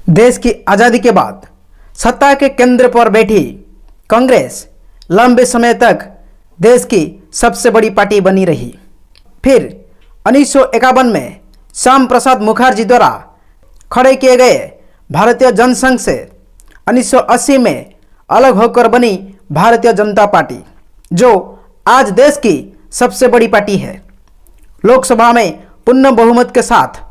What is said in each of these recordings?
देश की आज़ादी के बाद सत्ता के केंद्र पर बैठी कांग्रेस लंबे समय तक देश की सबसे बड़ी पार्टी बनी रही। फिर 1951 में श्याम प्रसाद मुखर्जी द्वारा खड़े किए गए भारतीय जनसंघ से 1980 में अलग होकर बनी भारतीय जनता पार्टी, जो आज देश की सबसे बड़ी पार्टी है। लोकसभा में पूर्ण बहुमत के साथ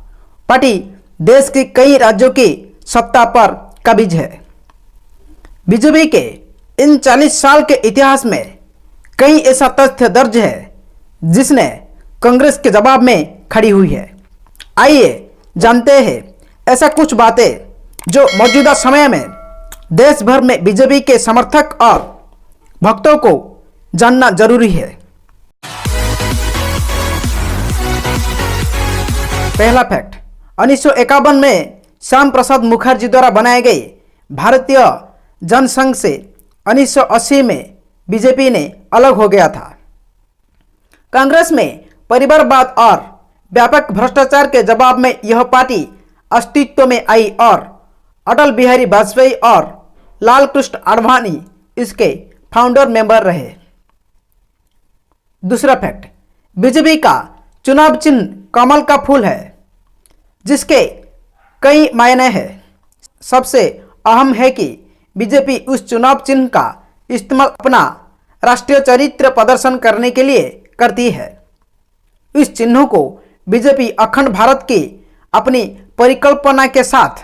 पार्टी देश के कई राज्यों की सत्ता पर काबिज है। बीजेपी के इन 40 साल के इतिहास में कई ऐसा तथ्य दर्ज है जिसने कांग्रेस के जवाब में खड़ी हुई है। आइए जानते हैं ऐसा कुछ बातें जो मौजूदा समय में देश भर में बीजेपी के समर्थक और भक्तों को जानना जरूरी है। पहला फैक्ट, 1951 में श्याम प्रसाद मुखर्जी द्वारा बनाए गए भारतीय जनसंघ से 1980 में बीजेपी ने अलग हो गया था। कांग्रेस में परिवारवाद और व्यापक भ्रष्टाचार के जवाब में यह पार्टी अस्तित्व में आई और अटल बिहारी वाजपेयी और लाल कृष्ण आडवाणी इसके फाउंडर मेंबर रहे। दूसरा फैक्ट, बीजेपी का चुनाव चिन्ह कमल का फूल है, जिसके कई मायने हैं। सबसे अहम है कि बीजेपी उस चुनाव चिन्ह का इस्तेमाल अपना राष्ट्रीय चरित्र प्रदर्शन करने के लिए करती है। इस चिन्हों को बीजेपी अखंड भारत की अपनी परिकल्पना के साथ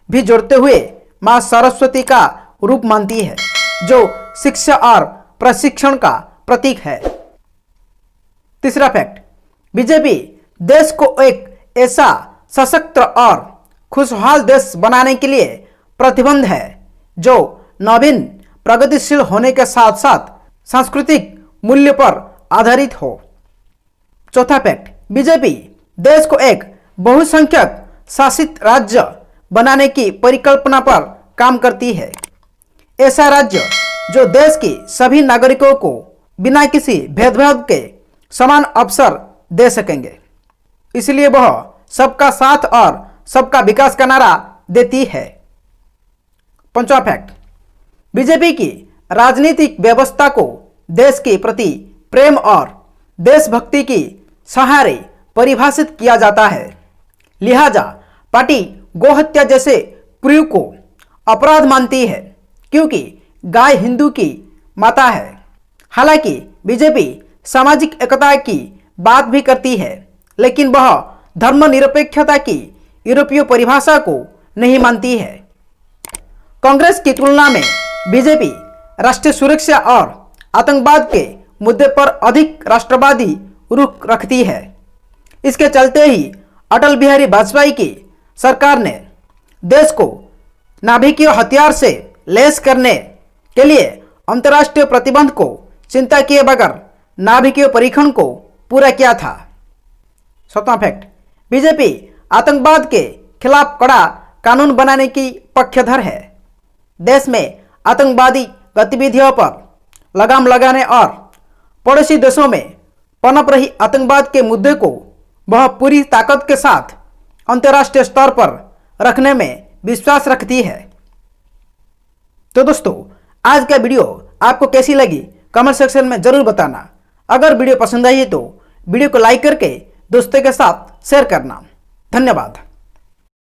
भी जोड़ते हुए मां सरस्वती का रूप मानती है, जो शिक्षा और प्रशिक्षण का प्रतीक है। तीसरा फैक्ट, बीजेपी देश को एक ऐसा सशक्त और खुशहाल देश बनाने के लिए प्रतिबद्ध है जो नवीन प्रगतिशील होने के साथ साथ सांस्कृतिक मूल्य पर आधारित हो। चौथा फैक्ट, बीजेपी देश को एक बहुसंख्यक शासित राज्य बनाने की परिकल्पना पर काम करती है। ऐसा राज्य जो देश की सभी नागरिकों को बिना किसी भेदभाव के समान अवसर दे सकेंगे। इसलिए वह सबका साथ और सबका विकास का नारा देती है। पांचवा फैक्ट, बीजेपी की राजनीतिक व्यवस्था को देश के प्रति प्रेम और देशभक्ति की सहारे परिभाषित किया जाता है। लिहाजा पार्टी गोहत्या जैसे प्रयोग को अपराध मानती है, क्योंकि गाय हिंदू की माता है। हालांकि बीजेपी सामाजिक एकता की बात भी करती है, लेकिन वह धर्मनिरपेक्षता की यूरोपीय परिभाषा को नहीं मानती है। कांग्रेस की तुलना में बीजेपी राष्ट्रीय सुरक्षा और आतंकवाद के मुद्दे पर अधिक राष्ट्रवादी रुख रखती है। इसके चलते ही अटल बिहारी वाजपेयी की सरकार ने देश को नाभिकीय हथियार से लैस करने के लिए अंतर्राष्ट्रीय प्रतिबंध को चिंता किए बगैर नाभिकीय परीक्षण को पूरा किया था। सातवां फैक्ट, बीजेपी आतंकवाद के खिलाफ कड़ा कानून बनाने की पक्षधर है। देश में आतंकवादी गतिविधियों पर लगाम लगाने और पड़ोसी देशों में पनप रही आतंकवाद के मुद्दे को वह पूरी ताकत के साथ अंतर्राष्ट्रीय स्तर पर रखने में विश्वास रखती है। तो दोस्तों, आज का वीडियो आपको कैसी लगी कमेंट सेक्शन में जरूर बताना। अगर वीडियो पसंद आई है तो वीडियो को लाइक करके दोस्तों के साथ शेयर करना। धन्यवाद।